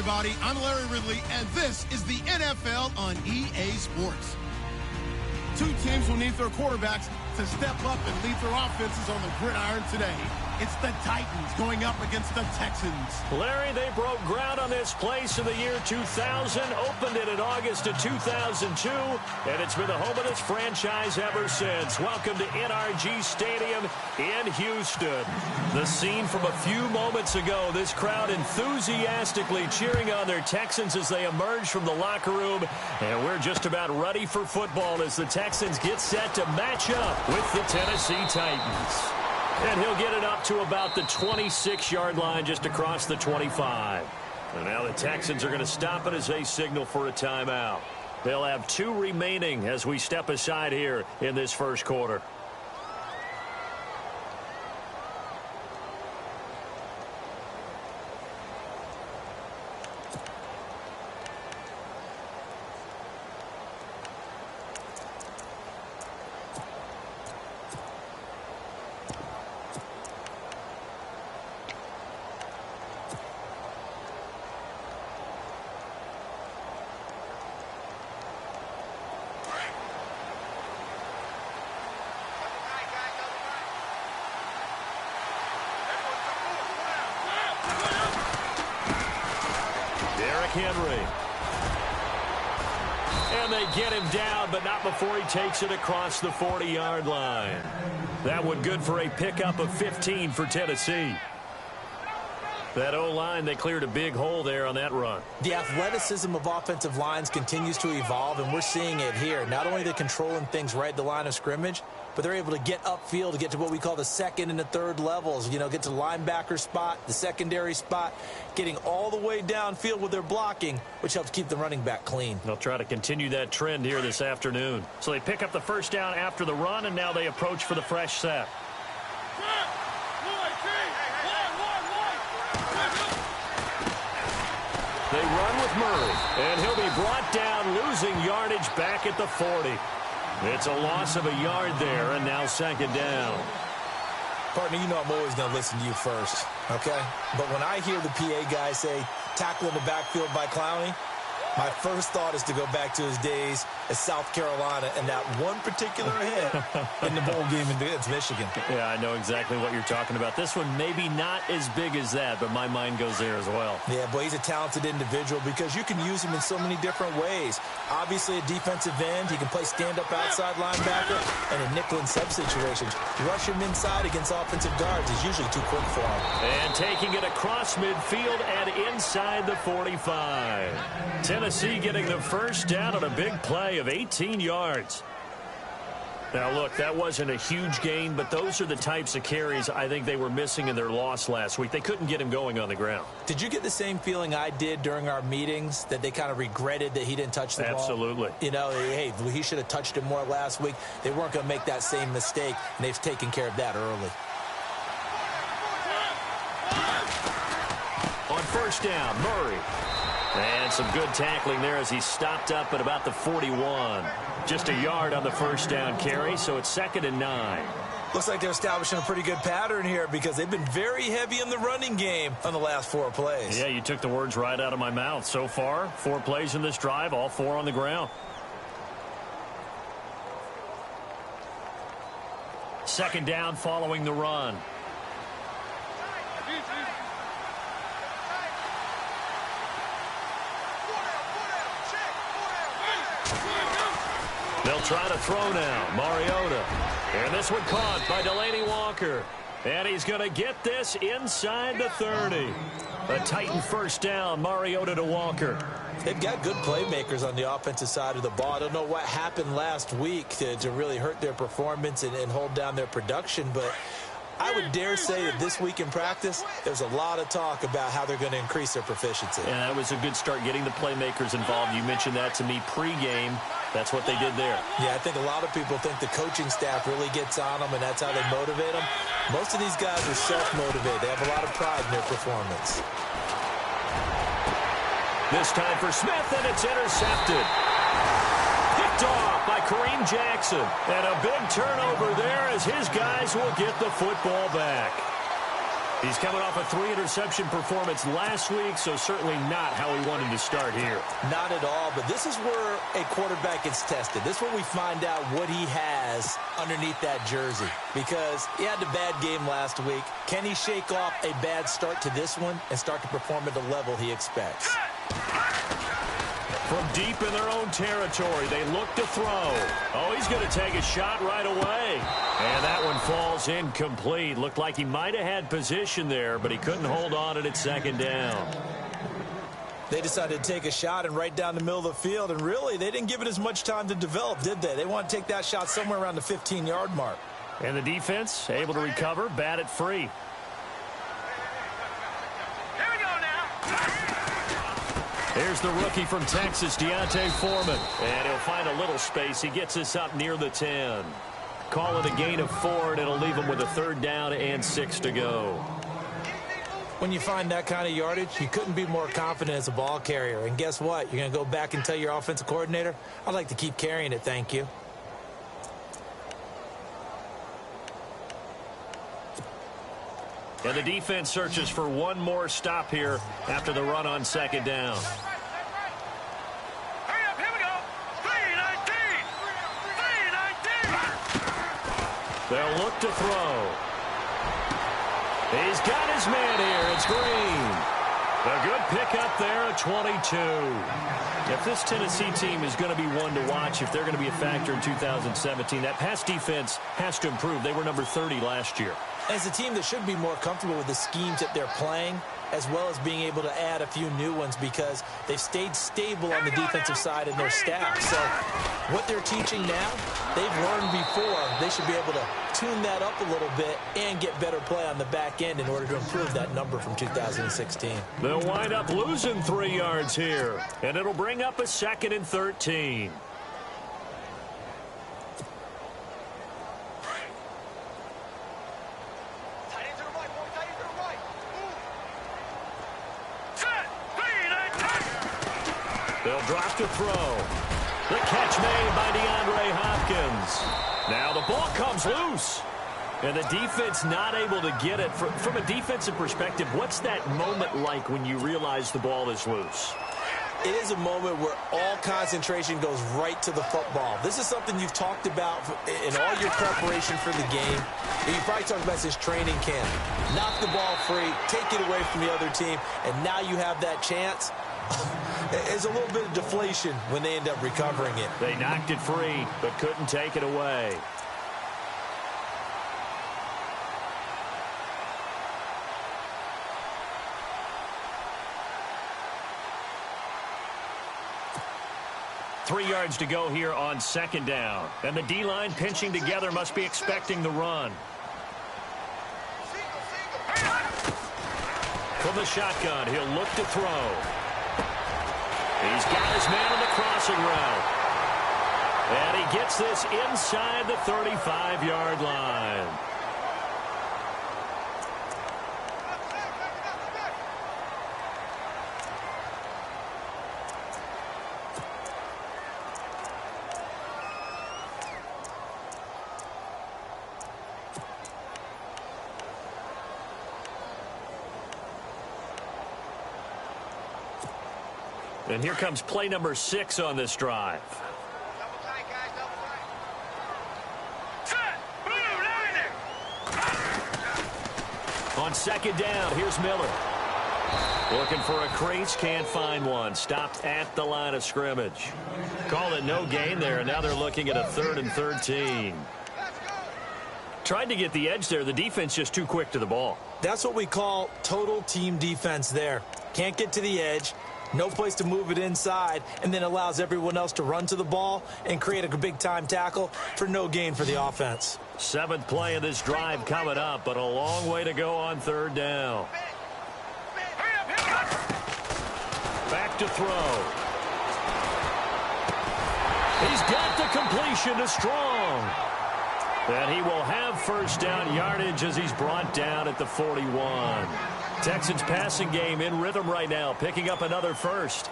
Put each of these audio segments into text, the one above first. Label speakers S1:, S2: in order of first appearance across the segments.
S1: everybody. I'm Larry Ridley, and this is the NFL on EA Sports. Two teams will need their quarterbacks to step up and lead their offenses on the gridiron today. It's the Titans going up against the Texans.
S2: Larry, they broke ground on this place in the year 2000, opened it in August of 2002, and it's been the home of this franchise ever since. Welcome to NRG Stadium in Houston. The scene from a few moments ago, this crowd enthusiastically cheering on their Texans as they emerge from the locker room, and we're just about ready for football as the Texans get set to match up with the Tennessee Titans. And he'll get it up to about the 26-yard line just across the 25. And now the Texans are going to stop it as they signal for a timeout. They'll have 2 remaining as we step aside here in this first quarter. Henry. And they get him down, but not before he takes it across the 40-yard line. That one good for a pickup of 15 for Tennessee. That O-line, they cleared a big hole there on that run.
S3: The athleticism of offensive lines continues to evolve, and we're seeing it here. Not only are they controlling things right at the line of scrimmage, but they're able to get upfield to get to what we call the second and the third levels. You know, get to the linebacker spot, the secondary spot, getting all the way downfield with their blocking, which helps keep the running back clean.
S2: They'll try to continue that trend here this afternoon. So they pick up the first down after the run, and now they approach for the fresh set. They run with Murray, and he'll be brought down, losing yardage back at the 40. It's a loss of a yard there, and now second down.
S3: Partner, you know I'm always going to listen to you first, okay? But when I hear the PA guy say, tackle in the backfield by Clowney, my first thought is to go back to his days at South Carolina and that one particular hit in the bowl game against Michigan.
S2: Yeah, I know exactly what you're talking about. This one maybe not as big as that, but my mind goes there as well.
S3: Yeah, boy, he's a talented individual because you can use him in so many different ways. Obviously, a defensive end, he can play stand-up outside linebacker, and in nickel and sub situations, rush him inside against offensive guards is usually too quick for him.
S2: And taking it across midfield and inside the 45. Tennessee getting the first down on a big play of 18 yards. Now, look, that wasn't a huge gain, but those are the types of carries I think they were missing in their loss last week. They couldn't get him going on the ground.
S3: Did you get the same feeling I did during our meetings, that they kind of regretted that he didn't touch the ball?
S2: Absolutely.
S3: You know, hey, he should have touched it more last week. They weren't going to make that same mistake, and they've taken care of that early.
S2: On first down, Murray. And some good tackling there as he stopped up at about the 41. Just a yard on the first down carry, so it's 2nd and 9.
S3: Looks like they're establishing a pretty good pattern here because they've been very heavy in the running game on the last 4 plays.
S2: Yeah, you took the words right out of my mouth. So far, 4 plays in this drive, all 4 on the ground. Second down following the run. They'll try to throw now. Mariota. And this one caught by Delaney Walker. And he's going to get this inside the 30. A Titan first down. Mariota to Walker.
S3: They've got good playmakers on the offensive side of the ball. I don't know what happened last week to really hurt their performance and hold down their production, but I would dare say that this week in practice, there's a lot of talk about how they're going to increase their proficiency.
S2: And that was a good start, getting the playmakers involved. You mentioned that to me pregame. That's what they did there.
S3: Yeah, I think a lot of people think the coaching staff really gets on them, and that's how they motivate them. Most of these guys are self-motivated. They have a lot of pride in their performance.
S2: This time for Smith, and it's intercepted. Picked off by Kareem Jackson. And a big turnover there as his guys will get the football back. He's coming off a 3-interception performance last week, so certainly not how he wanted to start here.
S3: Not at all, but this is where a quarterback gets tested. This is where we find out what he has underneath that jersey, because he had a bad game last week. Can he shake off a bad start to this one and start to perform at the level he expects?
S2: From deep in their own territory, they look to throw. Oh, he's going to take a shot right away. And that one falls incomplete. Looked like he might have had position there, but he couldn't hold on at second down.
S3: They decided to take a shot and right down the middle of the field, and really, they didn't give it as much time to develop, did they? They want to take that shot somewhere around the 15-yard mark.
S2: And the defense able to recover, bat it free. Here's the rookie from Texas, Deontay Foreman. And he'll find a little space. He gets us up near the 10. Call it a gain of 4, and it'll leave him with a 3rd down and 6 to go.
S3: When you find that kind of yardage, you couldn't be more confident as a ball carrier. And guess what? You're going to go back and tell your offensive coordinator, I'd like to keep carrying it, thank you.
S2: And the defense searches for one more stop here after the run on 2nd down.
S4: Hurry up, here we go. 3-19.
S2: They'll look to throw. He's got his man here. It's Green. A good pickup there at 22. If this Tennessee team is going to be one to watch, if they're going to be a factor in 2017, that pass defense has to improve. They were number 30 last year.
S3: As a team that should be more comfortable with the schemes that they're playing, as well as being able to add a few new ones, because they've stayed stable on the defensive side in their staff. So what they're teaching now, they've learned before. They should be able to tune that up a little bit and get better play on the back end in order to improve that number from 2016.
S2: They'll wind up losing 3 yards here, and it'll bring up a 2nd and 13. They'll drop to throw. The catch made by DeAndre Hopkins. Now the ball comes loose. And the defense not able to get it. From a defensive perspective, what's that moment like when you realize the ball is loose?
S3: It is a moment where all concentration goes right to the football. This is something you've talked about in all your preparation for the game. You probably talked about this training camp. Knock the ball free, take it away from the other team, and now you have that chance. It's a little bit of deflation when they end up recovering it.
S2: They knocked it free, but couldn't take it away. Three yards to go here on 2nd down. And the D-line pinching together must be expecting the run. From the shotgun, he'll look to throw. He's got his man on the crossing route. And he gets this inside the 35-yard line. And here comes play number 6 on this drive. On 2nd down, here's Miller. Looking for a crease, can't find one. Stopped at the line of scrimmage. Call it no gain there, and now they're looking at a 3rd and 13. Tried to get the edge there. The defense just too quick to the ball.
S3: That's what we call total team defense there. Can't get to the edge. No place to move it inside, and then allows everyone else to run to the ball and create a big-time tackle for no gain for the offense.
S2: 7th play of this drive coming up, but a long way to go on 3rd down. Back to throw. He's got the completion to Strong. And he will have 1st down yardage as he's brought down at the 41. Texans passing game in rhythm right now, picking up another 1st.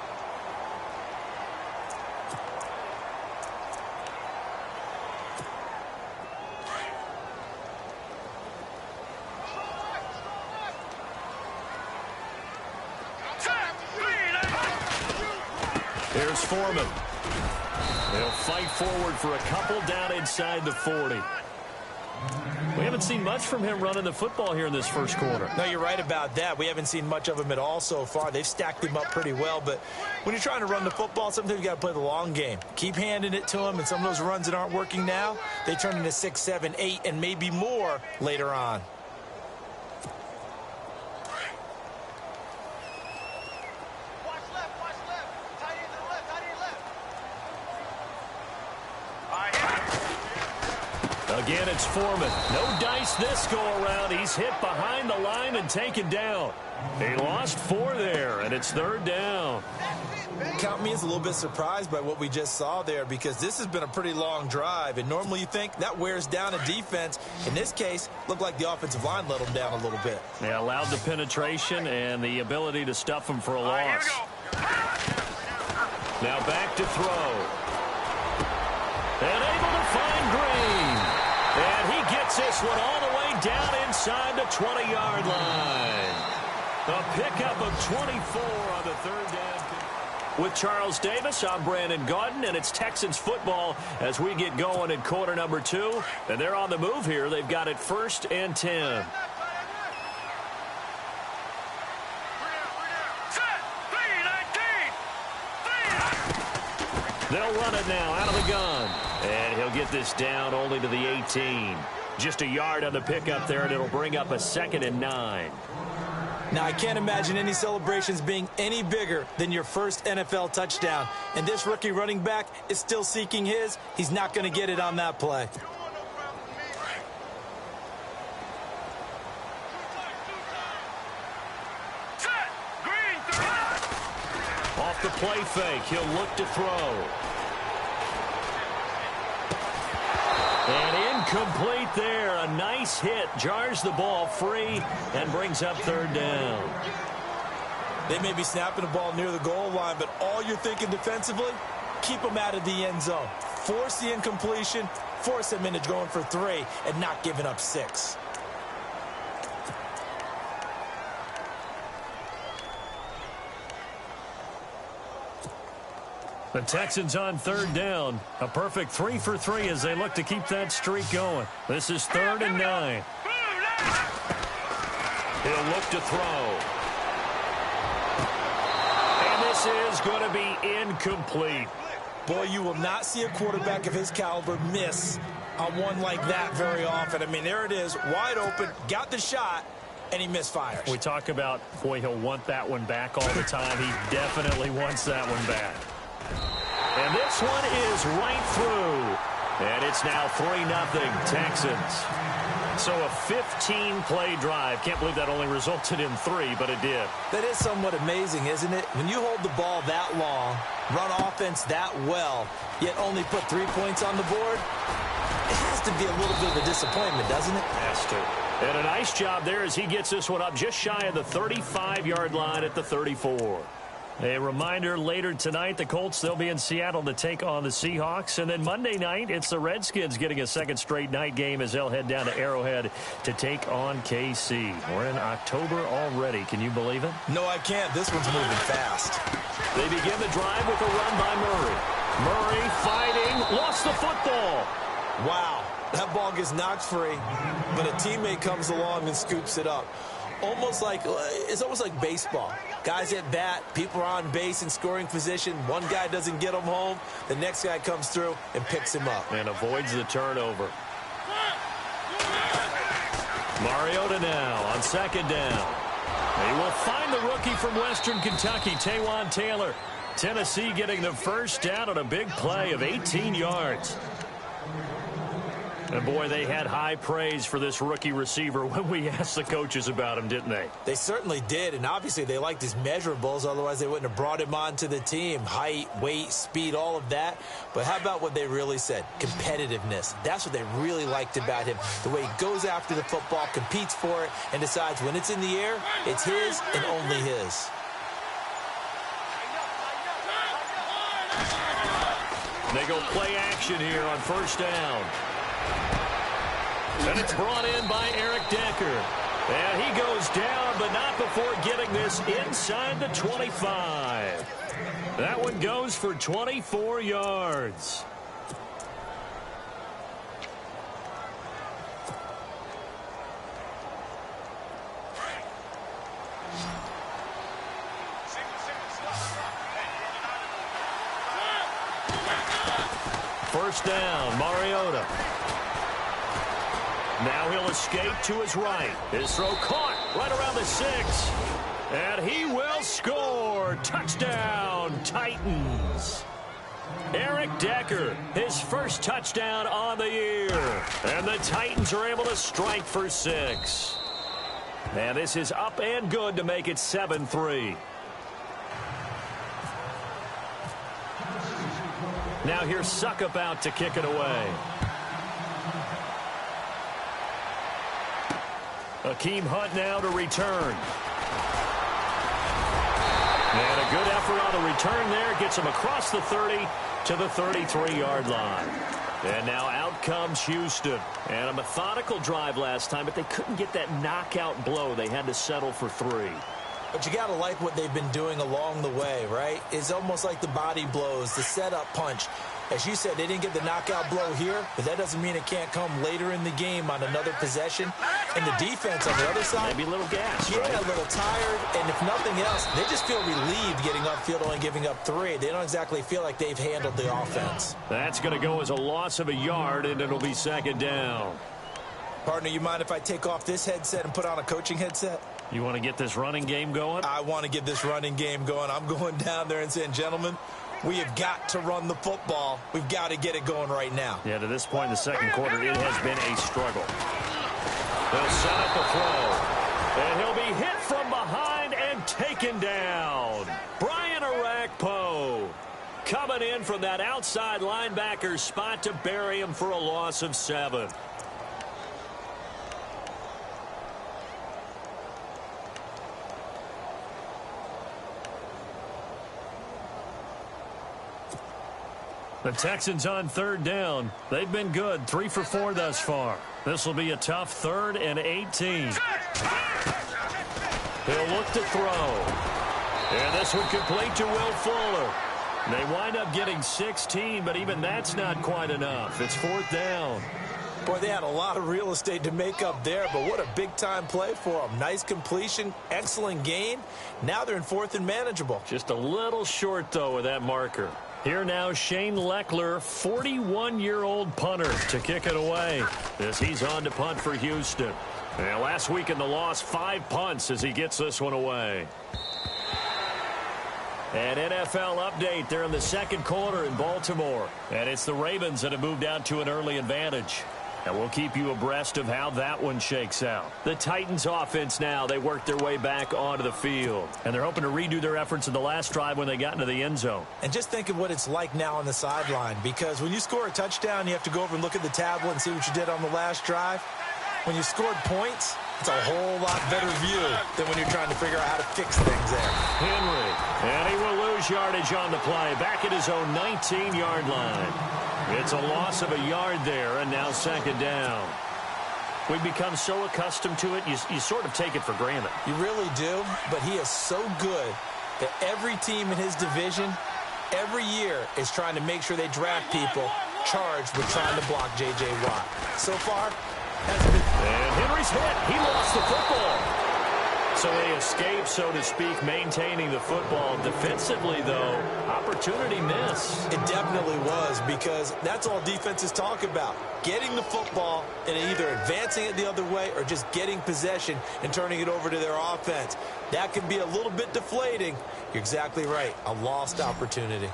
S2: Here's Foreman. They'll fight forward for a couple down inside the 40. We haven't seen much from him running the football here in this first quarter.
S3: No, you're right about that. We haven't seen much of him at all so far. They've stacked him up pretty well, but when you're trying to run the football, sometimes you got to play the long game. Keep handing it to him, and some of those runs that aren't working now, they turn into 6, 7, 8, and maybe more later on.
S2: Again, it's Foreman. No dice this go-around. He's hit behind the line and taken down. He lost 4 there, and it's 3rd down.
S3: Count me as a little bit surprised by what we just saw there, because this has been a pretty long drive, and normally you think that wears down a defense. In this case, looked like the offensive line let them down a little bit.
S2: They allowed the penetration and the ability to stuff them for a loss. Now back to throw. And able to find Green. And he gets this one all the way down inside the 20-yard line. A pickup of 24 on the 3rd down. With Charles Davis, I'm Brandon Gaudin, and it's Texans football as we get going in quarter number 2. And they're on the move here. They've got it 1st and 10. They'll run it now out of the gun. And he'll get this down only to the 18. Just a yard on the pickup there, and it'll bring up a 2nd and 9.
S3: Now, I can't imagine any celebrations being any bigger than your first NFL touchdown. And this rookie running back is still seeking his. He's not going to get it on that play.
S2: Off the play fake, he'll look to throw. And incomplete there. A nice hit. Jars the ball free and brings up 3rd down.
S3: They may be snapping the ball near the goal line, but all you're thinking defensively, keep them out of the end zone. Force the incompletion, force them into going for 3, and not giving up 6.
S2: The Texans on 3rd down. A perfect 3 for 3 as they look to keep that streak going. This is 3rd and 9. He'll look to throw. And this is going to be incomplete.
S3: Boy, you will not see a quarterback of his caliber miss on one like that very often. I mean, there it is, wide open, got the shot, and he misfires.
S2: We talk about, boy, he'll want that one back all the time. He definitely wants that one back. And this one is right through. And it's now 3-0 Texans. So a 15-play drive. Can't believe that only resulted in 3, but it did.
S3: That is somewhat amazing, isn't it? When you hold the ball that long, run offense that well, yet only put 3 points on the board, it has to be a little bit of a disappointment, doesn't it?
S2: Has to. And a nice job there as he gets this one up just shy of the 35-yard line at the 34. A reminder, later tonight, the Colts, they'll be in Seattle to take on the Seahawks. And then Monday night, it's the Redskins getting a 2nd straight night game as they'll head down to Arrowhead to take on KC. We're in October already. Can you believe it?
S3: No, I can't. This one's moving fast.
S2: They begin the drive with a run by Murray. Murray fighting, lost the football.
S3: Wow, that ball gets knocked free, but a teammate comes along and scoops it up. It's almost like baseball. Guys at bat, people are on base in scoring position. One guy doesn't get him home. The next guy comes through and picks him up.
S2: And avoids the turnover. Mariota now on 2nd down. They will find the rookie from Western Kentucky, Taywan Taylor. Tennessee getting the first down on a big play of 18 yards. And, boy, they had high praise for this rookie receiver when we asked the coaches about him, didn't they?
S3: They certainly did, and obviously they liked his measurables. Otherwise, they wouldn't have brought him onto the team. Height, weight, speed, all of that. But how about what they really said? Competitiveness. That's what they really liked about him. The way he goes after the football, competes for it, and decides when it's in the air, it's his and only his.
S2: They go play action here on 1st down. And it's brought in by Eric Decker. And he goes down, but not before getting this inside the 25. That one goes for 24 yards. First down, Mariota. Now he'll escape to his right. His throw caught right around the 6. And he will score. Touchdown, Titans. Eric Decker, his first touchdown on the year. And the Titans are able to strike for 6. And this is up and good to make it 7-3. Now here's Suckup out to kick it away. Akeem Hunt now to return. And a good effort on the return there. Gets him across the 30 to the 33-yard line. And now out comes Houston. And a methodical drive last time, but they couldn't get that knockout blow. They had to settle for 3.
S3: But you got to like what they've been doing along the way, right? It's almost like the body blows, the setup punch. As you said, they didn't get the knockout blow here, but that doesn't mean it can't come later in the game on another possession. And the defense on the other side,
S2: maybe a little gas,
S3: yeah,
S2: right?
S3: A little tired. And if nothing else, they just feel relieved getting upfield, only giving up 3. They don't exactly feel like they've handled the offense.
S2: That's going to go as a loss of a yard, and it'll be second down.
S3: Partner, you mind if I take off this headset and put on a coaching headset?
S2: You want to get this running game going?
S3: I want to get this running game going. I'm going down there and saying, gentlemen, we have got to run the football. We've got to get it going right now.
S2: Yeah, to this point in the second quarter, it has been a struggle. They'll set up the throw. And he'll be hit from behind and taken down. Brian Orakpo coming in from that outside linebacker spot to bury him for a loss of 7. The Texans on third down. They've been good, 3 for 4 thus far. This will be a tough 3rd and 18. He'll look to throw. And this one complete to Will Fuller. They wind up getting 16, but even that's not quite enough. It's 4th down.
S3: Boy, they had a lot of real estate to make up there, but what a big-time play for them. Nice completion, excellent gain. Now they're in 4th and manageable.
S2: Just a little short, though, with that marker. Here now, Shane Leckler, 41-year-old punter, to kick it away as he's on to punt for Houston. And last week in the loss, 5 punts as he gets this one away. An NFL update. They're in the second quarter in Baltimore. And it's the Ravens that have moved out to an early advantage. And we'll keep you abreast of how that one shakes out. The Titans offense now, they work their way back onto the field. And they're hoping to redo their efforts in the last drive when they got into the end zone.
S3: And just think of what it's like now on the sideline. Because when you score a touchdown, you have to go over and look at the tablet and see what you did on the last drive. When you scored points, it's a whole lot better view than when you're trying to figure out how to fix things there.
S2: Henry, and he will lose yardage on the play, back at his own 19-yard line. It's a loss of a yard there, and now second down. We've become so accustomed to it, you sort of take it for granted.
S3: You really do, but he is so good that every team in his division, every year, is trying to make sure they draft people charged with trying to block J.J. Watt. So far, hasn't been...
S2: And Henry's hit. He lost the football. So they escape, so to speak, maintaining the football. Defensively, though, opportunity miss.
S3: It definitely was, because that's all defenses talk about. Getting the football and either advancing it the other way or just getting possession and turning it over to their offense. That can be a little bit deflating. You're exactly right. A lost opportunity.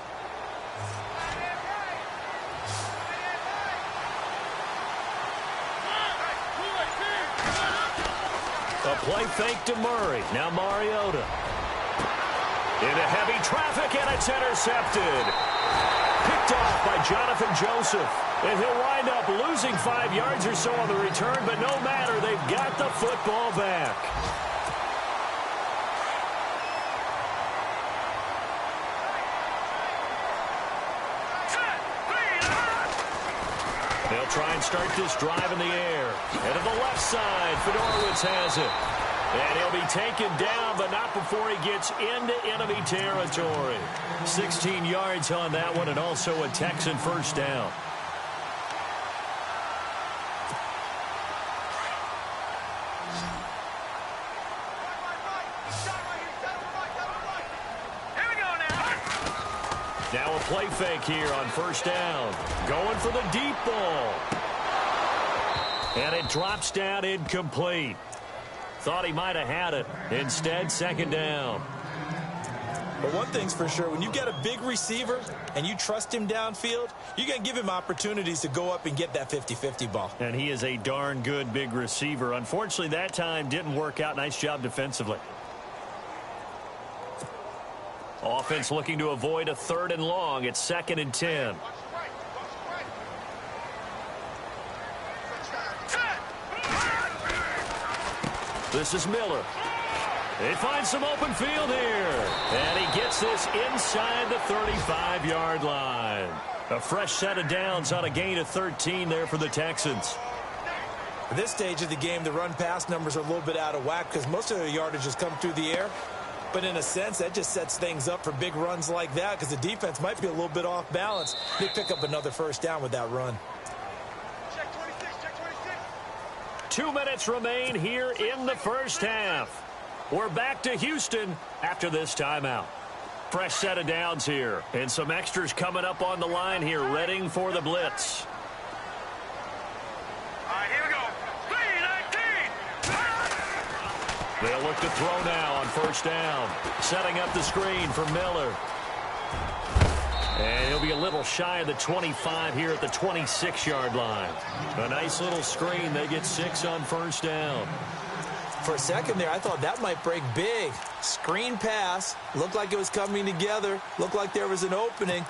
S2: A play fake to Murray. Now Mariota. Into heavy traffic, and it's intercepted. Picked off by Jonathan Joseph. And he'll wind up losing 5 yards or so on the return, but no matter, they've got the football back. They'll try and start this drive in the air. And to the left side, Fedorowicz has it. And he'll be taken down, but not before he gets into enemy territory. 16 yards on that one, and also a Texan first down. Now a play fake here on first down. Going for the deep ball. And it drops down incomplete. Thought he might have had it. Instead, second down.
S3: But one thing's for sure, when you get a big receiver and you trust him downfield, you're going to give him opportunities to go up and get that 50-50 ball.
S2: And he is a darn good big receiver. Unfortunately, that time didn't work out. Nice job defensively. Offense looking to avoid a 3rd and long. It's 2nd and 10. This is Miller. They find some open field here. And he gets this inside the 35-yard line. A fresh set of downs on a gain of 13 there for the Texans.
S3: At this stage of the game, the run-pass numbers are a little bit out of whack because most of their yardage has come through the air. But in a sense, that just sets things up for big runs like that because the defense might be a little bit off balance. They pick up another first down with that run.
S4: Check 26, check 26.
S2: 2 minutes remain here in the first half. We're back to Houston after this timeout. Fresh set of downs here. And some extras coming up on the line here, readying for the blitz.
S4: All right, here we go. 3-19.
S2: They'll look to throw now on first down. Setting up the screen for Miller. And he'll be a little shy of the 25 here at the 26-yard line. A nice little screen. They get 6 on first down.
S3: For a second there, I thought that might break big. Screen pass. Looked like it was coming together. Looked like there was an opening.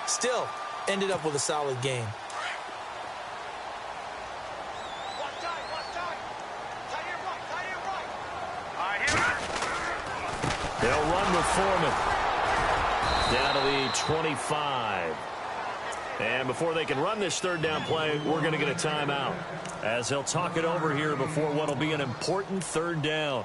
S3: Still, ended up with a solid game.
S2: They'll run with Foreman. Down to the 25. And before they can run this 3rd down play, we're going to get a timeout. As they'll talk it over here before what will be an important 3rd down.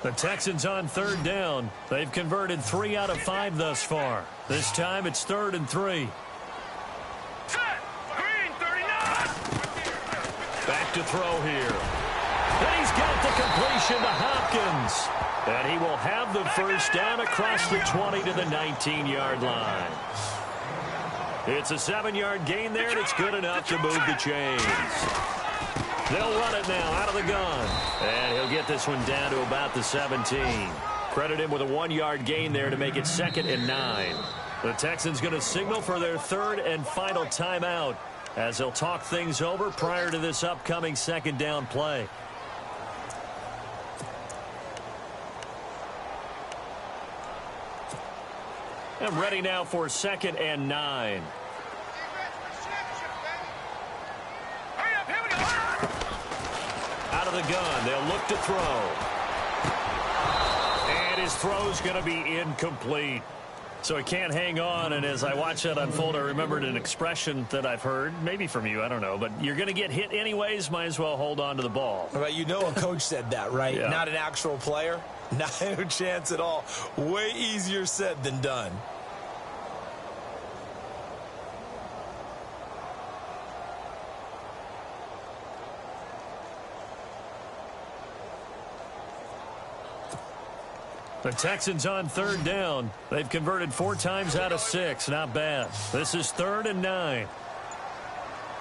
S2: The Texans on 3rd down. They've converted 3 out of 5 thus far. This time it's 3rd and 3.
S4: Set. Green 39.
S2: Back to throw here. And he's got the completion to Hopkins. And he will have the first down across the 20 to the 19-yard line. It's a 7-yard gain there, and it's good enough to move the chains. They'll run it now out of the gun. And he'll get this one down to about the 17. Credit him with a 1-yard gain there to make it 2nd and 9. The Texans going to signal for their 3rd and final timeout as they'll talk things over prior to this upcoming 2nd down play. And ready now for 2nd and 9. Out of the gun, they'll look to throw. And his throw's going to be incomplete. So he can't hang on, and as I watch that unfold, I remembered an expression that I've heard, maybe from you, I don't know, but you're going to get hit anyways, might as well hold on to the ball.
S3: Well, you know a coach said that, right?
S2: Yeah. Not
S3: an actual player. Not a chance at all. Way easier said than done.
S2: The Texans on 3rd down. They've converted 4 times out of 6. Not bad. This is 3rd and 9.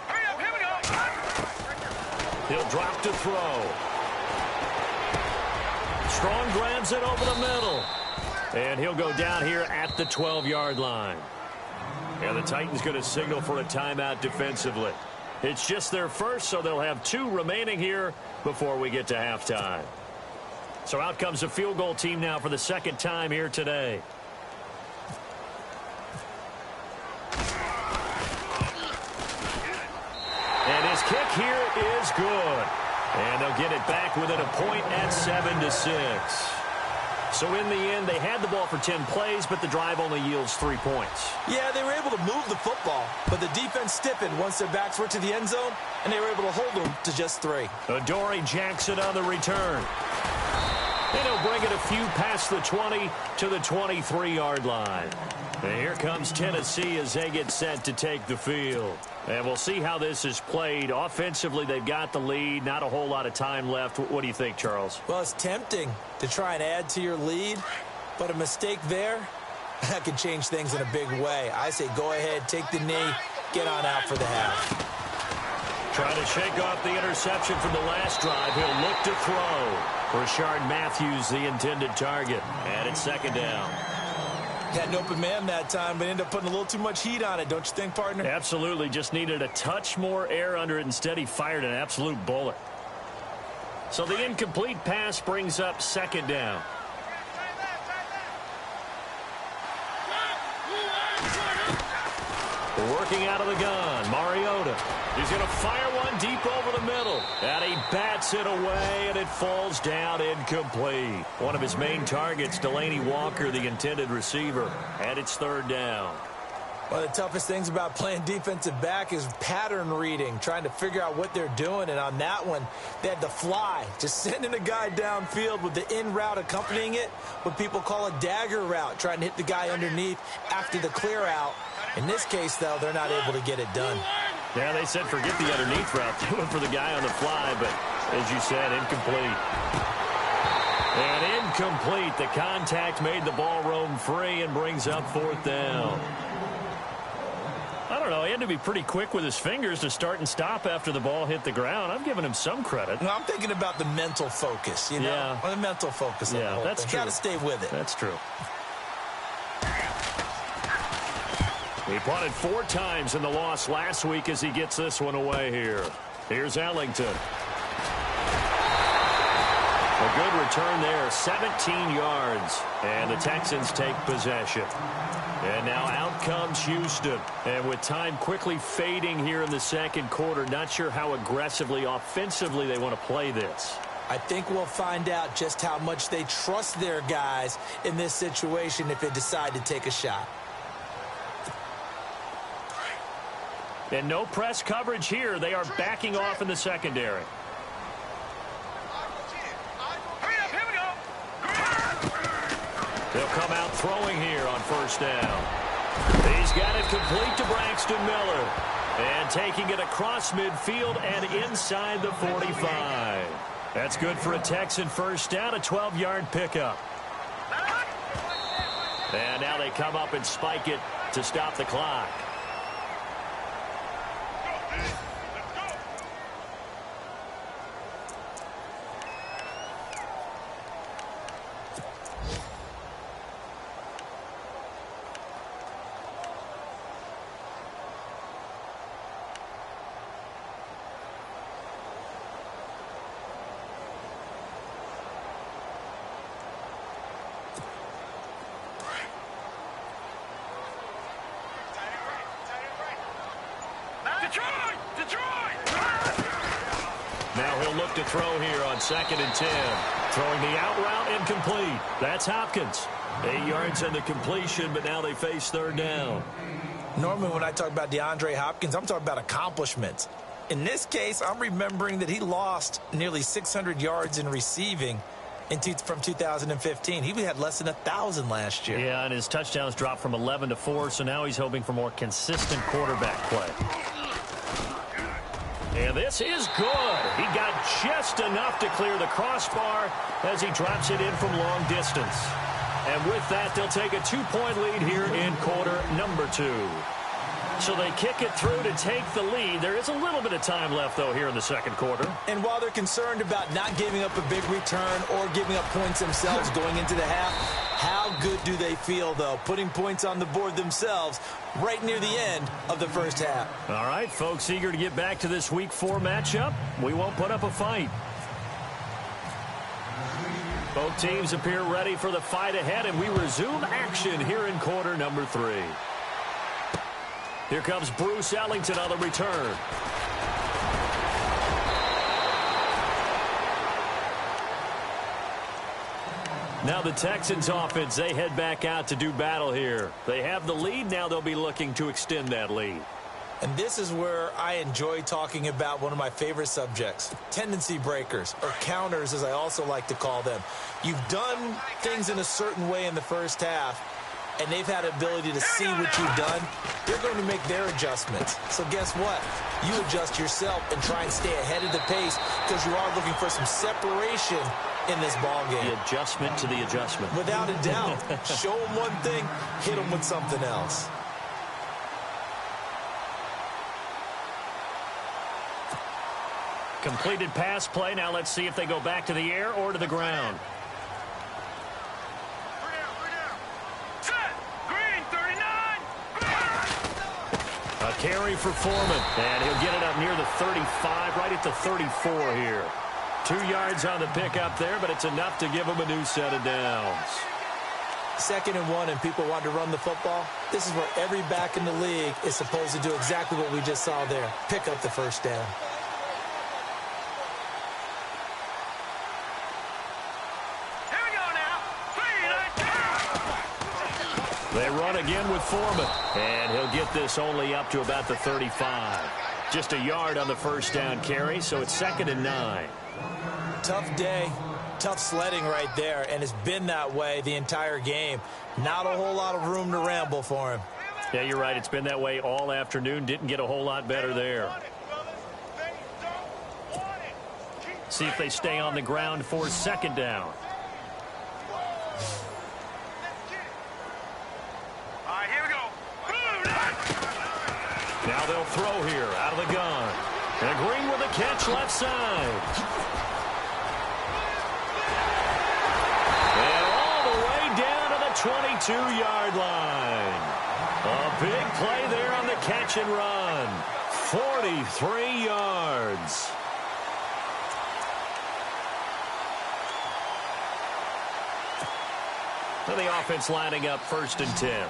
S4: Hurry up, here we go.
S2: He'll drop to throw. Strong grabs it over the middle. And he'll go down here at the 12-yard line. And the Titans going to signal for a timeout defensively. It's just their first, so they'll have 2 remaining here before we get to halftime. So out comes the field goal team now for the 2nd time here today. is good. And they'll get it back within a point at 7-6. So in the end, they had the ball for 10 plays, but the drive only yields 3 points.
S3: Yeah, they were able to move the football, but the defense stiffened once their backs were to the end zone, and they were able to hold them to just 3.
S2: Adoree Jackson on the return. And he'll bring it a few past the 20 to the 23-yard line. And here comes Tennessee as they get set to take the field. And we'll see how this is played. Offensively, they've got the lead. Not a whole lot of time left. What do you think, Charles?
S3: Well, it's tempting to try and add to your lead, but a mistake there, that can change things in a big way. I say go ahead, take the knee, get on out for the half.
S2: Trying to shake off the interception from the last drive. He'll look to throw. Rashard Matthews, the intended target. And it's second down.
S3: Had an open man that time, but ended up putting a little too much heat on it, don't you think, partner?
S2: Absolutely. Just needed a touch more air under it. Instead, he fired an absolute bullet. So the incomplete pass brings up second down. Working out of the gun, Mariota. He's going to fire one deep over the middle. And he bats it away, and it falls down incomplete. One of his main targets, Delaney Walker, the intended receiver. And it's third down.
S3: One of the toughest things about playing defensive back is pattern reading, trying to figure out what they're doing. And on that one, they had to fly, just sending a guy downfield with the in route accompanying it, what people call a dagger route, trying to hit the guy underneath after the clear out. In this case, though, they're not able to get it done.
S2: Yeah, they said forget the underneath route. They went for the guy on the fly, but as you said, incomplete. And incomplete. The contact made the ball roam free and brings up fourth down. I don't know. He had to be pretty quick with his fingers to start and stop after the ball hit the ground. I'm giving him some credit.
S3: No, I'm thinking about the mental focus, you know?
S2: Yeah.
S3: The mental focus.
S2: Yeah, that's true.
S3: Got to stay with it.
S2: That's true. He punted 4 times in the loss last week as he gets this one away here. Here's Ellington. A good return there, 17 yards. And the Texans take possession. And now out comes Houston. And with time quickly fading here in the second quarter, not sure how aggressively, offensively they want to play this.
S3: I think we'll find out just how much they trust their guys in this situation if they decide to take a shot.
S2: And no press coverage here. They are backing off in the secondary.
S4: Hurry up, here we go.
S2: They'll come out throwing here on first down. He's got it complete to Braxton Miller. And taking it across midfield and inside the 45. That's good for a Texan first down, a 12-yard pickup. And now they come up and spike it to stop the clock. Now he'll look to throw here on 2nd and 10. Throwing the out route incomplete. That's Hopkins. 8 yards on the completion, but now they face third down.
S3: Normally when I talk about DeAndre Hopkins, I'm talking about accomplishments. In this case, I'm remembering that he lost nearly 600 yards in receiving from 2015. He had less than 1,000 last year.
S2: Yeah, and his touchdowns dropped from 11 to 4, so now he's hoping for more consistent quarterback play. And this is good. He got just enough to clear the crossbar as he drops it in from long distance. And with that, they'll take a 2-point lead here in quarter number 2. So they kick it through to take the lead. There is a little bit of time left, though, here in the second quarter.
S3: And while they're concerned about not giving up a big return or giving up points themselves going into the half, how good do they feel, though, putting points on the board themselves right near the end of the first half?
S2: All right, folks, eager to get back to this Week 4 matchup. We won't put up a fight. Both teams appear ready for the fight ahead, and we resume action here in quarter number 3. Here comes Bruce Ellington on the return. Now the Texans offense, they head back out to do battle here. They have the lead. Now they'll be looking to extend that lead.
S3: And this is where I enjoy talking about one of my favorite subjects, tendency breakers, or counters as I also like to call them. You've done things in a certain way in the first half, and they've had the ability to see what you've done. They're going to make their adjustments. So guess what? You adjust yourself and try and stay ahead of the pace because you are looking for some separation in this ball game.
S2: The adjustment to the adjustment.
S3: Without a doubt. Show them one thing, hit them with something else.
S2: Completed pass play. Now let's see if they go back to the air or to the ground.
S4: Set. Green, 39.
S2: A carry for Foreman. And he'll get it up near the 35, right at the 34 here. 2 yards on the pickup there, but it's enough to give him a new set of downs.
S3: 2nd and 1 and people want to run the football. This is where every back in the league is supposed to do exactly what we just saw there. Pick up the first down.
S4: Here we go now. 3, 19.
S2: They run again with Foreman. And he'll get this only up to about the 35. Just a yard on the first down carry, so it's 2nd and 9.
S3: Tough day, tough sledding right there, and it's been that way the entire game. Not a whole lot of room to ramble for him.
S2: Yeah, you're right. It's been that way all afternoon. Didn't get a whole lot better there. See if they stay on the ground for 2nd down.
S4: All right, here we go.
S2: Now they'll throw here out of the gun. And Green with a catch left side. And all the way down to the 22-yard line. A big play there on the catch and run. 43 yards. And the offense lining up 1st and 10.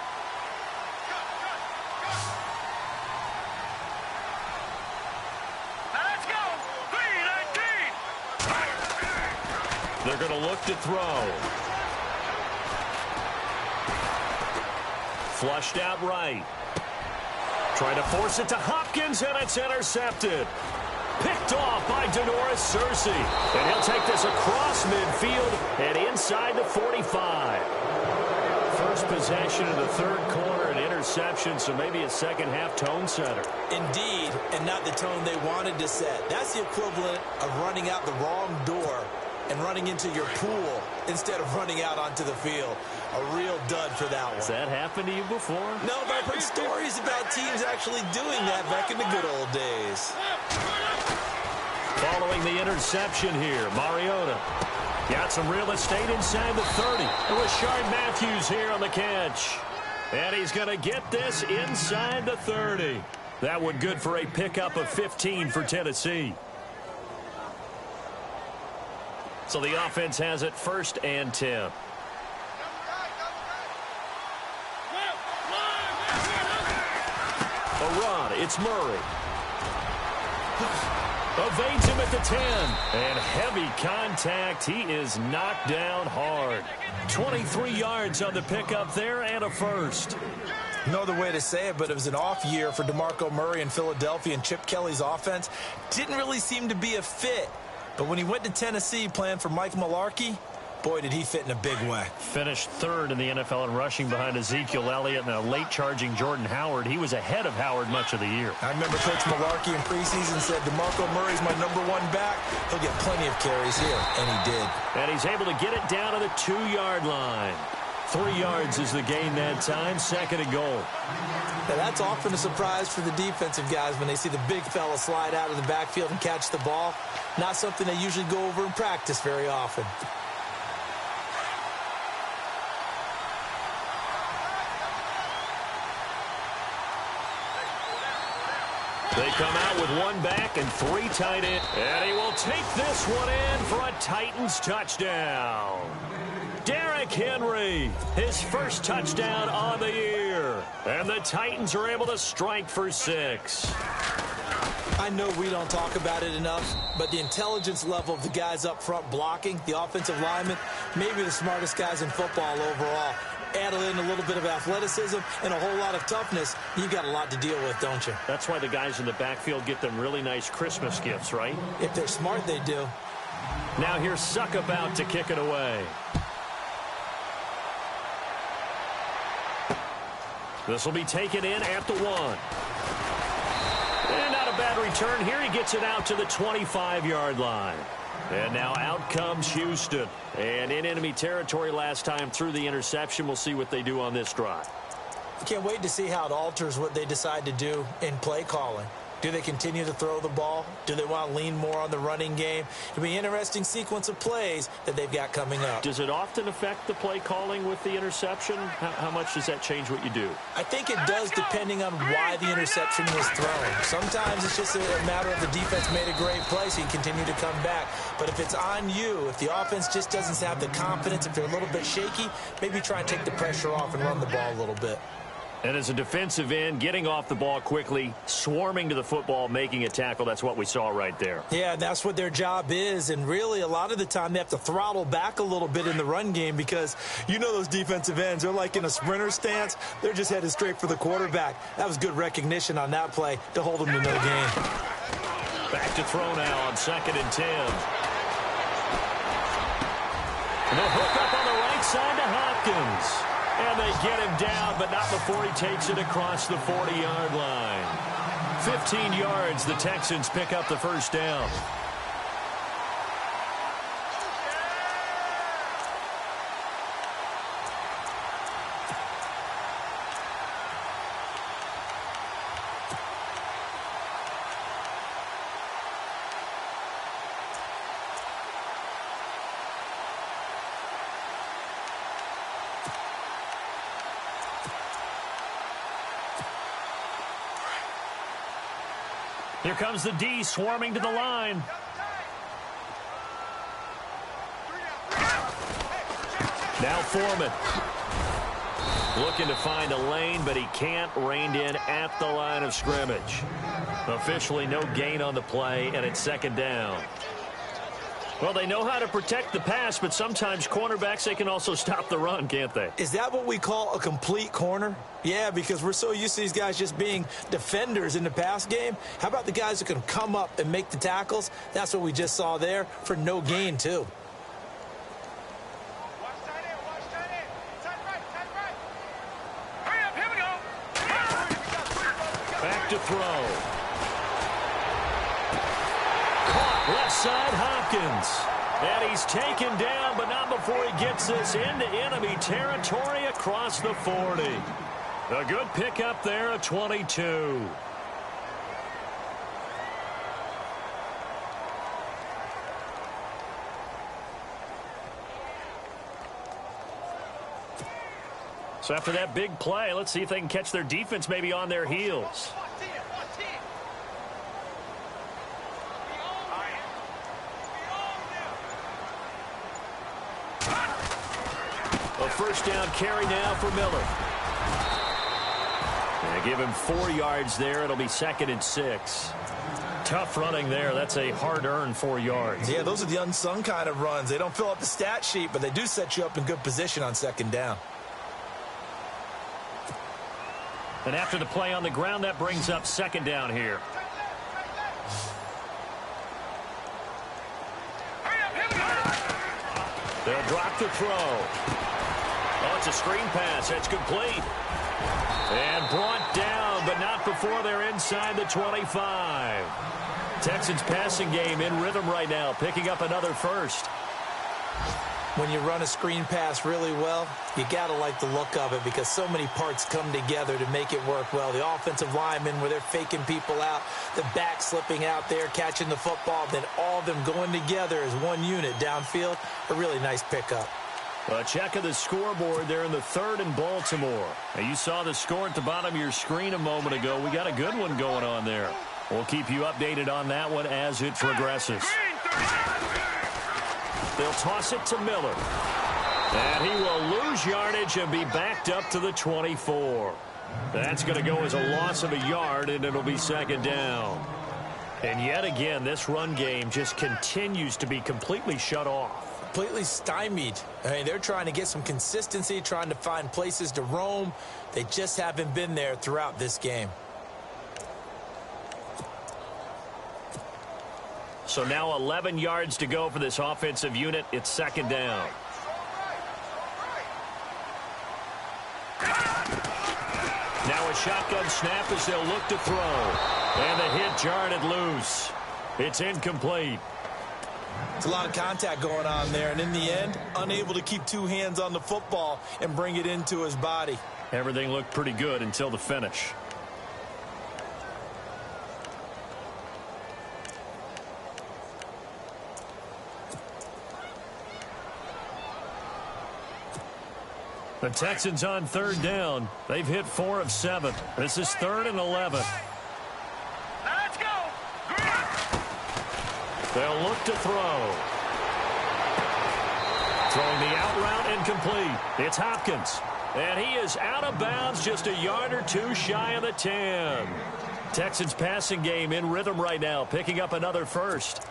S4: Now let's go. 3, 19.
S2: They're going to look to throw. Flushed out right. Trying to force it to Hopkins, and it's intercepted. Picked off by Denoris Searcy. And he'll take this across midfield and inside the 45. First possession of the 3rd quarter, an interception, so maybe a second-half tone setter.
S3: Indeed, and not the tone they wanted to set. That's the equivalent of running out the wrong door and running into your pool instead of running out onto the field. A real dud for that one.
S2: Has that happened to you before?
S3: No, but I've heard stories about teams actually doing that back in the good old days.
S2: Following the interception here, Mariota got some real estate inside the 30. It was Rashard Matthews here on the catch. And he's going to get this inside the 30. That one good for a pickup of 15 for Tennessee. So the offense has it 1st and 10. A run, it's Murray. Evades him at the 10. And heavy contact. He is knocked down hard. 23 yards on the pickup there and a first.
S3: No other way to say it, but it was an off year for DeMarco Murray in Philadelphia, and Chip Kelly's offense didn't really seem to be a fit. But when he went to Tennessee playing for Mike Mularkey, boy, did he fit in a big way.
S2: Finished 3rd in the NFL in rushing behind Ezekiel Elliott and a late-charging Jordan Howard. He was ahead of Howard much of the year.
S3: I remember Coach Mularkey in preseason said, DeMarco Murray's my #1 back. He'll get plenty of carries here, and he did.
S2: And he's able to get it down to the 2-yard line. 3 yards is the gain that time, 2nd and goal.
S3: Now, that's often a surprise for the defensive guys when they see the big fella slide out of the backfield and catch the ball. Not something they usually go over in practice very often.
S2: They come out with 1 back and 3 tight ends. And he will take this one in for a Titans touchdown. Derrick Henry, his first touchdown on the year. And the Titans are able to strike for 6.
S3: I know we don't talk about it enough, but the intelligence level of the guys up front blocking, the offensive linemen, maybe the smartest guys in football overall. Add in a little bit of athleticism and a whole lot of toughness, you've got a lot to deal with, don't you?
S2: That's why the guys in the backfield get them really nice Christmas gifts, right?
S3: If they're smart, they do.
S2: Now here's Suck about to kick it away. This will be taken in at the 1. And not a bad return here. He gets it out to the 25-yard line. And now out comes Houston. And in enemy territory last time through the interception. We'll see what they do on this drive.
S3: Can't wait to see how it alters what they decide to do in play calling. Do they continue to throw the ball? Do they want to lean more on the running game? It'll be an interesting sequence of plays that they've got coming up.
S2: Does it often affect the play calling with the interception? How much does that change what you do?
S3: I think it does depending on why the interception was thrown. Sometimes it's just a matter of the defense made a great play, so you continue to come back. But if it's on you, if the offense just doesn't have the confidence, if they're a little bit shaky, maybe try and take the pressure off and run the ball a little bit.
S2: And as a defensive end, getting off the ball quickly, swarming to the football, making a tackle, that's what we saw right there.
S3: Yeah, that's what their job is. And really, a lot of the time, they have to throttle back a little bit in the run game because you know those defensive ends, they're like in a sprinter stance. They're just headed straight for the quarterback. That was good recognition on that play to hold them to no gain.
S2: Back to throw now on 2nd and 10. And they'll hook up on the right side to Hopkins. And they get him down, but not before he takes it across the 40-yard line. 15 yards, the Texans pick up the first down. Here comes the D swarming to the line. Now Foreman. Looking to find a lane, but he can't. Reined in at the line of scrimmage. Officially no gain on the play, and it's 2nd down. Well, they know how to protect the pass, but sometimes cornerbacks, they can also stop the run, can't they?
S3: Is that what we call a complete corner? Yeah, because we're so used to these guys just being defenders in the pass game. How about the guys who can come up and make the tackles? That's what we just saw there for no gain, too.
S2: Back to throw. Left side, Hopkins. And he's taken down, but not before he gets this into enemy territory across the 40. A good pickup there at 22. So after that big play, let's see if they can catch their defense maybe on their heels. A first down carry now for Miller. And give him 4 yards there. It'll be 2nd and 6. Tough running there. That's a hard-earned 4 yards.
S3: Yeah, those are the unsung kind of runs. They don't fill up the stat sheet, but they do set you up in good position on 2nd down.
S2: And after the play on the ground, that brings up 2nd down here. They'll drop the throw. Oh, it's a screen pass. That's complete. And brought down, but not before they're inside the 25. Texans passing game in rhythm right now, picking up another first.
S3: When you run a screen pass really well, you got to like the look of it because so many parts come together to make it work well. The offensive linemen where they're faking people out, the back slipping out there, catching the football, then all of them going together as one unit downfield. A really nice pickup.
S2: A check of the scoreboard there in the 3rd and Baltimore. Now, you saw the score at the bottom of your screen a moment ago. We got a good one going on there. We'll keep you updated on that one as it progresses. They'll toss it to Miller. And he will lose yardage and be backed up to the 24. That's going to go as a loss of a yard, and it'll be 2nd down. And yet again, this run game just continues to be completely shut off.
S3: Completely stymied. I mean, they're trying to get some consistency, trying to find places to roam. They just haven't been there throughout this game.
S2: So now 11 yards to go for this offensive unit. It's second down. Now a shotgun snap as they'll look to throw. And the hit jarred it loose. It's incomplete.
S3: It's a lot of contact going on there, and in the end, unable to keep two hands on the football and bring it into his body.
S2: Everything looked pretty good until the finish. The Texans on third down. They've hit 4 of 7. This is 3rd and 11.
S4: Let's go.
S2: They'll look to throw. Throwing the out route incomplete. It's Hopkins. And he is out of bounds just a yard or two shy of the 10. Texans passing game in rhythm right now, picking up another first.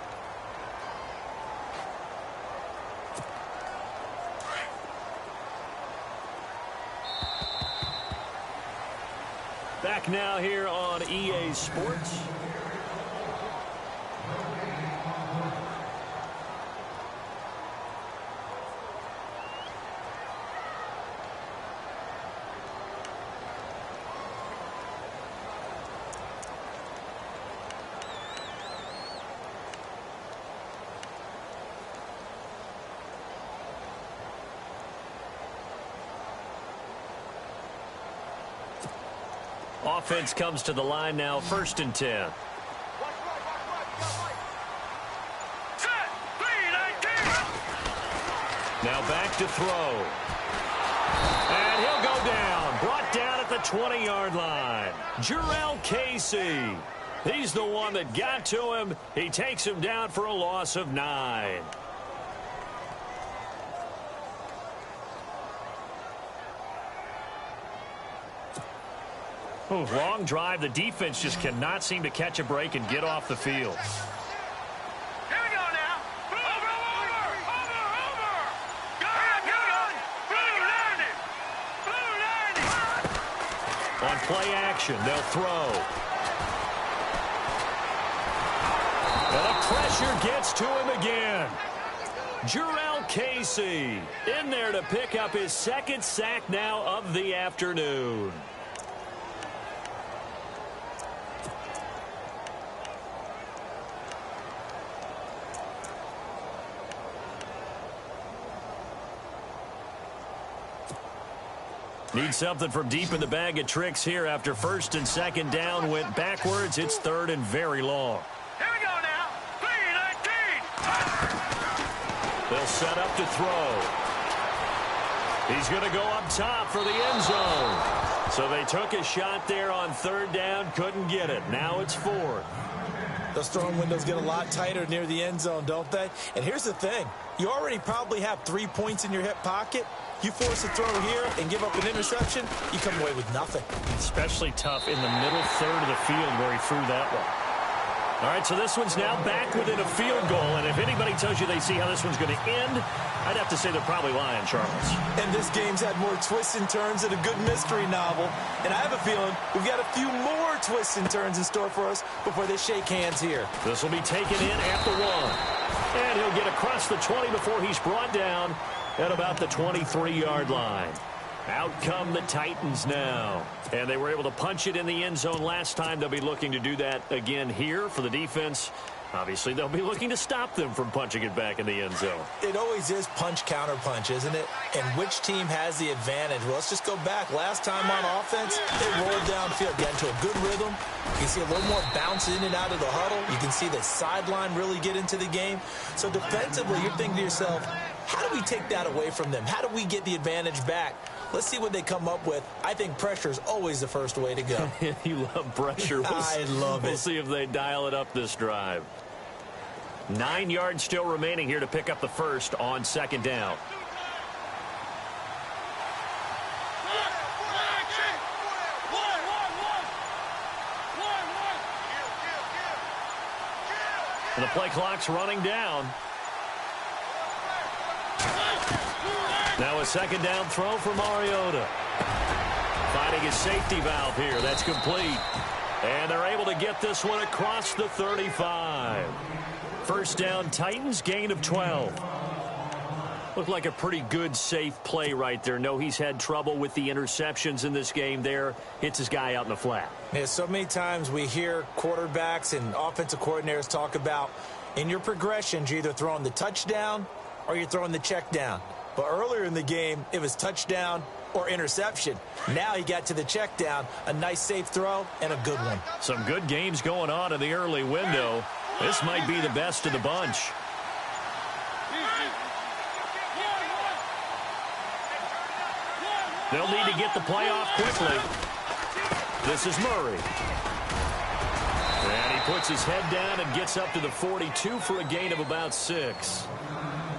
S2: Back now here on EA Sports. Offense comes to the line now, 1st and 10. Now back to throw. And he'll go down. Brought down at the 20-yard line. Jarrell Casey. He's the one that got to him. He takes him down for a loss of 9. Ooh, long drive. The defense just cannot seem to catch a break and get off the field.
S4: Here we go now. Over. Good. Blue 90.
S2: On play action, they'll throw. And the pressure gets to him again. Jarrell Casey in there to pick up his 2nd sack now of the afternoon. Need something from deep in the bag of tricks here after 1st and 2nd down went backwards. It's 3rd and very long.
S4: Here we go now. 3-19.
S2: They'll set up to throw. He's going to go up top for the end zone. So they took a shot there on 3rd down, couldn't get it. Now it's 4th.
S3: Those throwing windows get a lot tighter near the end zone, don't they? And here's the thing. You already probably have 3 points in your hip pocket. You force a throw here and give up an interception, you come away with nothing.
S2: Especially tough in the middle third of the field where he threw that one. All right, so this one's now back within a field goal. And if anybody tells you they see how this one's going to end, I'd have to say they're probably lying, Charles.
S3: And this game's had more twists and turns than a good mystery novel. And I have a feeling we've got a few more twists and turns in store for us before they shake hands here.
S2: This will be taken in at the 1. And he'll get across the 20 before he's brought down at about the 23-yard line. Out come the Titans now. And they were able to punch it in the end zone last time. They'll be looking to do that again here for the defense. Obviously, they'll be looking to stop them from punching it back in the end zone.
S3: It always is punch, counter punch, isn't it? And which team has the advantage? Well, let's just go back. Last time on offense, they rolled downfield, got into a good rhythm. You can see a little more bounce in and out of the huddle. You can see the sideline really get into the game. So defensively, you're thinking to yourself, how do we take that away from them? How do we get the advantage back? Let's see what they come up with. I think pressure is always the first way to go.
S2: You love pressure.
S3: I love it.
S2: We'll see if they dial it up this drive. 9 yards still remaining here to pick up the first on 2nd down. And the play clock's running down. Now a second down throw for Mariota. Finding his safety valve here. That's complete. And they're able to get this one across the 35. First down, Titans, gain of 12. Looked like a pretty good, safe play right there. No, he's had trouble with the interceptions in this game there. Hits his guy out in the flat.
S3: Yeah, so many times we hear quarterbacks and offensive coordinators talk about in your progressions, you're either throwing the touchdown or you're throwing the check down. But earlier in the game, it was touchdown or interception. Now he got to the check down, a nice safe throw, and a good one.
S2: Some good games going on in the early window. This might be the best of the bunch. They'll need to get the play off quickly. This is Murray. And he puts his head down and gets up to the 42 for a gain of about 6.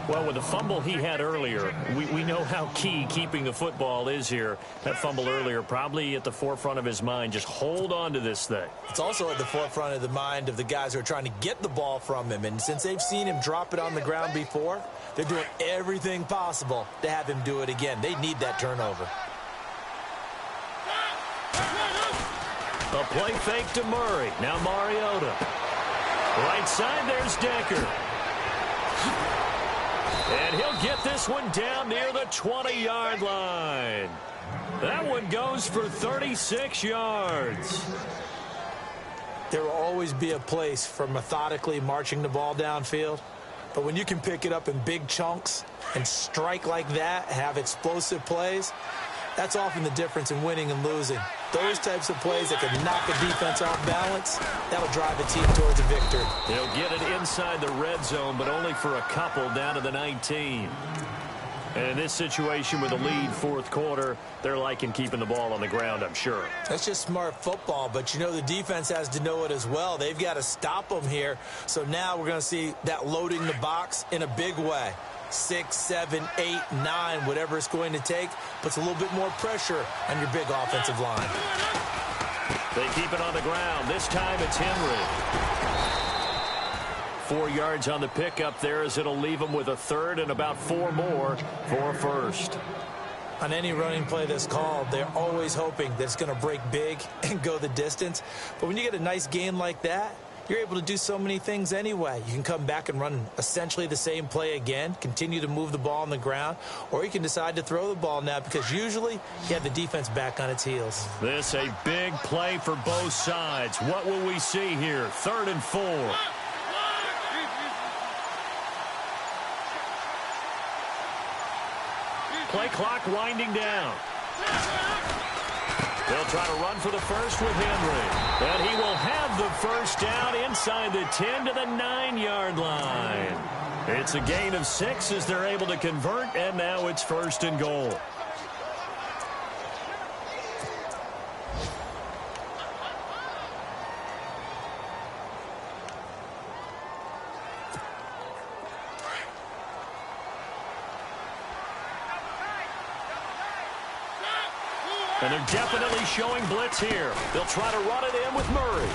S2: Well, with the fumble he had earlier, we know how key keeping the football is here. That fumble earlier probably at the forefront of his mind. Just hold on to this thing.
S3: It's also at the forefront of the mind of the guys who are trying to get the ball from him. And since they've seen him drop it on the ground before, they're doing everything possible to have him do it again. They need that turnover.
S2: A play fake to Murray. Now Mariota. Right side, there's Decker. And he'll get this one down near the 20-yard line. That one goes for 36 yards.
S3: There will always be a place for methodically marching the ball downfield. But when you can pick it up in big chunks and strike like that, have explosive plays, that's often the difference in winning and losing. Those types of plays that can knock a defense off balance, that'll drive a team towards a victory.
S2: They'll get it inside the red zone, but only for a couple down to the 19. And in this situation with a lead fourth quarter, they're liking keeping the ball on the ground, I'm sure.
S3: That's just smart football, but you know the defense has to know it as well. They've got to stop them here. So now we're going to see that loading the box in a big way. 6, 7, 8, 9, whatever it's going to take, puts a little bit more pressure on your big offensive line.
S2: They keep it on the ground. This time it's Henry. 4 yards on the pickup there as it'll leave them with a third and about 4 more for a first.
S3: On any running play that's called, they're always hoping that it's going to break big and go the distance. But when you get a nice gain like that, you're able to do so many things anyway. You can come back and run essentially the same play again, continue to move the ball on the ground, or you can decide to throw the ball now because usually you have the defense back on its heels.
S2: This a big play for both sides. What will we see here? 3rd and 4. Play clock winding down. They'll try to run for the first with Henry. And he will have the first down inside the 10 to the 9-yard line. It's a gain of 6 as they're able to convert, and now it's 1st and goal. And they're definitely showing blitz here. They'll try to run it in with Murray.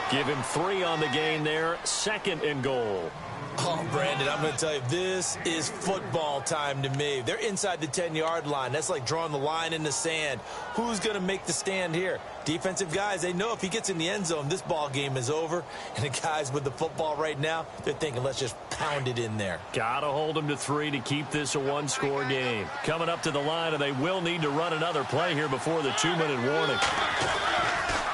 S2: Give him 3 on the game there. 2nd and goal.
S3: Oh, Brandon, I'm going to tell you, this is football time to me. They're inside the 10-yard line. That's like drawing the line in the sand. Who's going to make the stand here? Defensive guys, they know if he gets in the end zone, this ball game is over. And the guys with the football right now, they're thinking, let's just pound it in there.
S2: Got to hold them to 3 to keep this a 1-score game. Coming up to the line, and they will need to run another play here before the 2-minute warning.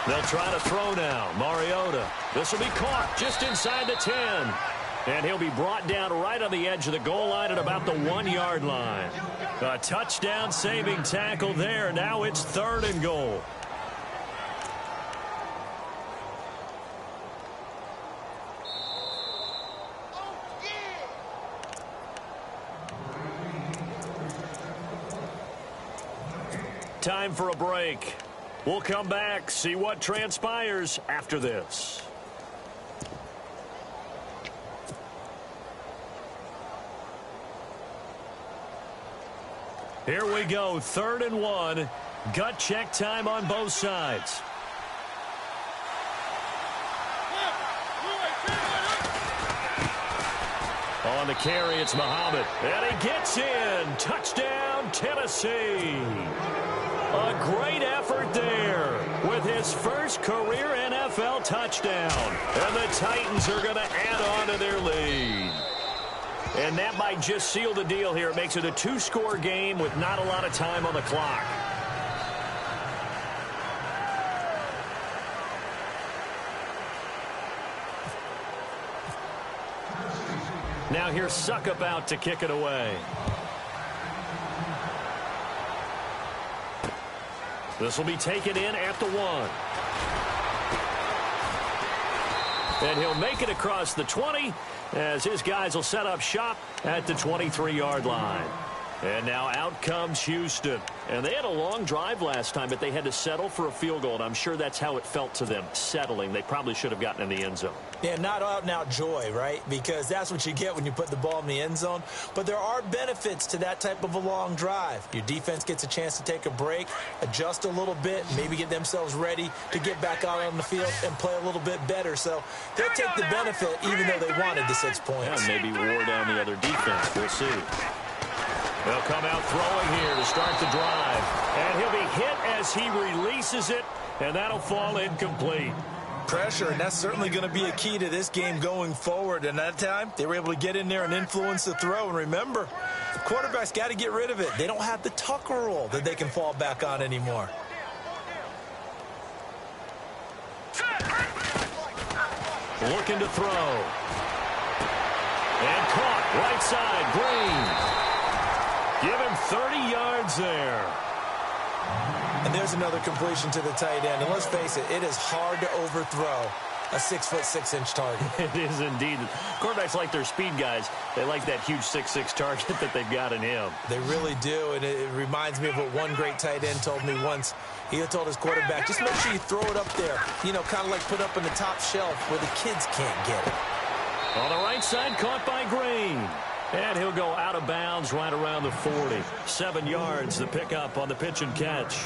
S2: They'll try to throw now. Mariota. This will be caught just inside the 10. And he'll be brought down right on the edge of the goal line at about the 1-yard line. A touchdown saving tackle there. Now it's 3rd and goal. Time for a break. We'll come back, see what transpires after this. Here we go, 3rd and 1. Gut check time on both sides. On the carry, it's Muhammad. And he gets in. Touchdown, Tennessee. A great effort there with his first career NFL touchdown. And the Titans are going to add on to their lead. And that might just seal the deal here. It makes it a two-score game with not a lot of time on the clock. Now here's Suckup out to kick it away. This will be taken in at the 1. And he'll make it across the 20 as his guys will set up shop at the 23-yard line. And now out comes Houston. And they had a long drive last time, but they had to settle for a field goal. And I'm sure that's how it felt to them, settling. They probably should have gotten in the end zone.
S3: Yeah, not out-and-out joy, right? Because that's what you get when you put the ball in the end zone. But there are benefits to that type of a long drive. Your defense gets a chance to take a break, adjust a little bit, maybe get themselves ready to get back out on the field and play a little bit better. So they'll take the benefit even though they wanted the 6 points.
S2: Yeah, maybe wore down the other defense. We'll see. They'll come out throwing here to start the drive. And he'll be hit as he releases it, and that'll fall incomplete.
S3: Pressure, and that's certainly going to be a key to this game going forward. And that time, they were able to get in there and influence the throw. And remember, the quarterback's got to get rid of it. They don't have the Tucker rule that they can fall back on anymore.
S2: Looking to throw. And caught right side, Green. Give him 30 yards there.
S3: And there's another completion to the tight end. And let's face it, it is hard to overthrow a 6'6" target.
S2: It is indeed. Quarterbacks like their speed guys. They like that huge 6'6" target that they've got in him.
S3: They really do. And it reminds me of what one great tight end told me once. He had told his quarterback, just make sure you throw it up there. You know, kind of like put up in the top shelf where the kids can't get it.
S2: On the right side, caught by Green. And he'll go out of bounds right around the 40. 7 yards, the pickup on the pitch and catch.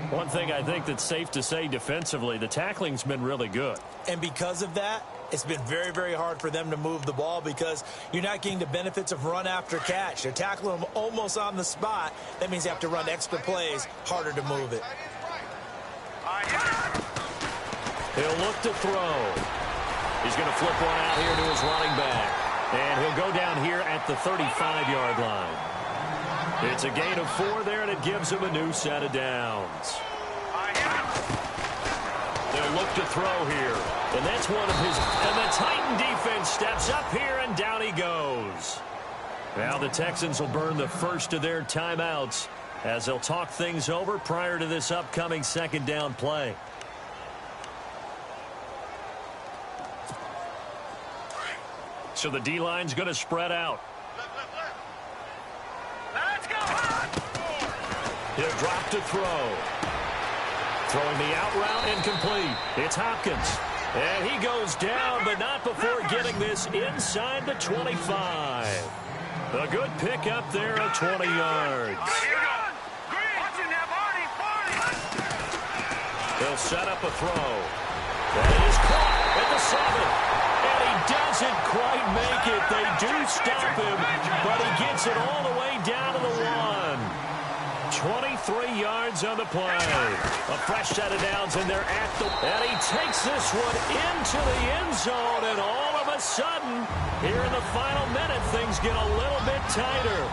S2: One thing I think that's safe to say defensively, the tackling's been really good.
S3: And because of that, it's been very, very hard for them to move the ball because you're not getting the benefits of run after catch. They're tackling them almost on the spot. That means you have to run extra plays, harder to move it.
S2: He'll look to throw. He's going to flip one out here to his running back. And he'll go down here at the 35-yard line. It's a gain of 4 there, and it gives him a new set of downs. They'll look to throw here. And that's one of his. And the Titan defense steps up here, and down he goes. Now the Texans will burn the first of their timeouts as they'll talk things over prior to this upcoming second down play. So the D-line's going to spread out.
S4: Let's go.
S2: He'll drop to throw. Throwing the out route incomplete. It's Hopkins. And he goes down, but not before getting this inside the 25. A good pickup there of 20 yards. He'll set up a throw. That is caught at the 7. And he doesn't quite make it. They do stop him, but he gets it all the way down to the 1. 23 yards on the play. A fresh set of downs, and they're at the... And he takes this one into the end zone, and all of a sudden, here in the final minute, things get a little bit tighter.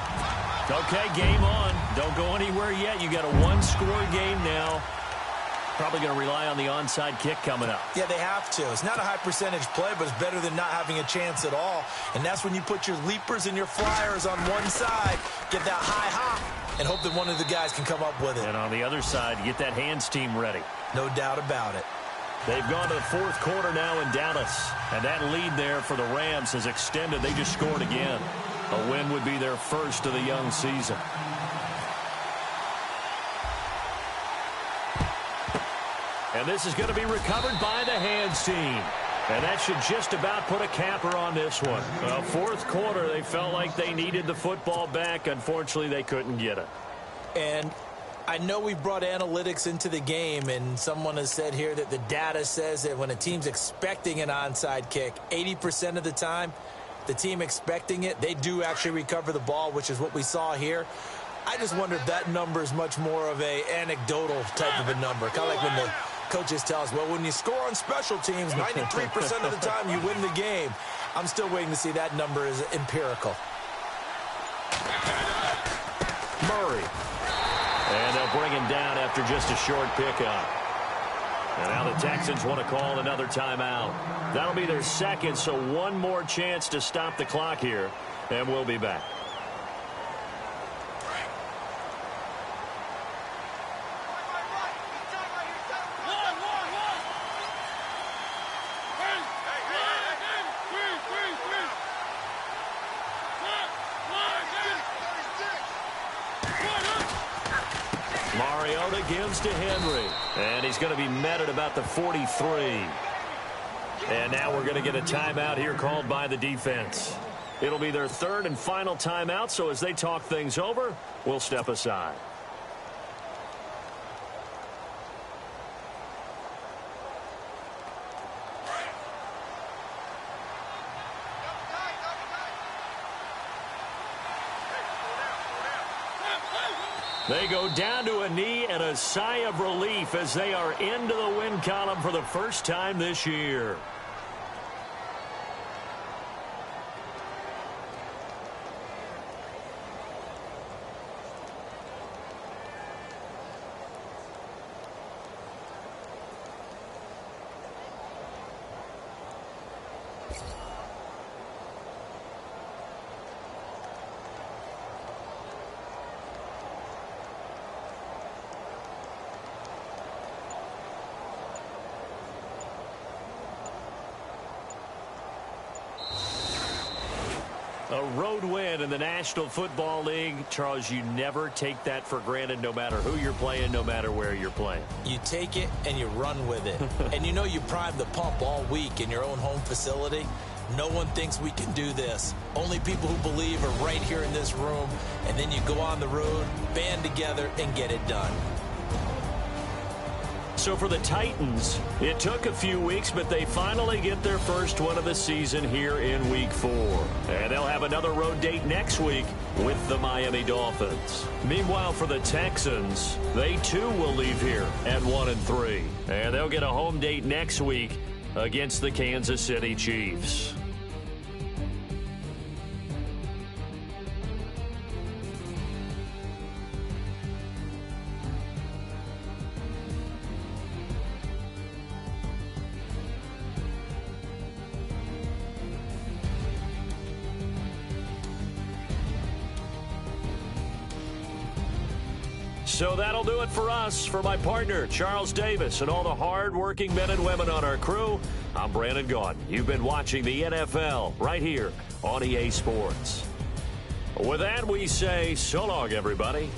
S2: Okay, game on. Don't go anywhere yet. You got a one-score game now. Probably going to rely on the onside kick coming up.
S3: Yeah, they have to. It's not a high percentage play, but it's better than not having a chance at all. And that's when you put your leapers and your flyers on one side, get that high hop, and hope that one of the guys can come up with it.
S2: And on the other side, you get that hands team ready.
S3: No doubt about it.
S2: They've gone to the fourth quarter now in Dallas. And that lead there for the Rams has extended. They just scored again. A win would be their first of the young season. And this is going to be recovered by the hands team. And that should just about put a capper on this one. Fourth quarter, they felt like they needed the football back. Unfortunately, they couldn't get it.
S3: And I know we brought analytics into the game, and someone has said here that the data says that when a team's expecting an onside kick, 80% of the time, the team expecting it, they do actually recover the ball, which is what we saw here. I just wonder if that number is much more of a anecdotal type of a number, kind of like when the coaches tell us, well, when you score on special teams, 93% of the time you win the game. I'm still waiting to see that number is empirical.
S2: Murray. And they'll bring him down after just a short pickup. And now the Texans want to call another timeout. That'll be their second, so one more chance to stop the clock here, and we'll be back. Gives to Henry, and he's going to be met at about the 43. And now we're going to get a timeout here called by the defense. It'll be their third and final timeout, so as they talk things over, we'll step aside. They go down to a knee and a sigh of relief as they are into the win column for the first time this year. A road win in the National Football League. Charles, you never take that for granted no matter who you're playing, no matter where you're playing.
S3: You take it and you run with it. And you know you primed the pump all week in your own home facility. No one thinks we can do this. Only people who believe are right here in this room. And then you go on the road, band together, and get it done.
S2: So for the Titans, it took a few weeks, but they finally get their first one of the season here in Week 4. And they'll have another road date next week with the Miami Dolphins. Meanwhile, for the Texans, they too will leave here at 1-3. And they'll get a home date next week against the Kansas City Chiefs. So that'll do it for us. For my partner, Charles Davis, and all the hard-working men and women on our crew, I'm Brandon Gaudin. You've been watching the NFL right here on EA Sports. With that, we say so long, everybody.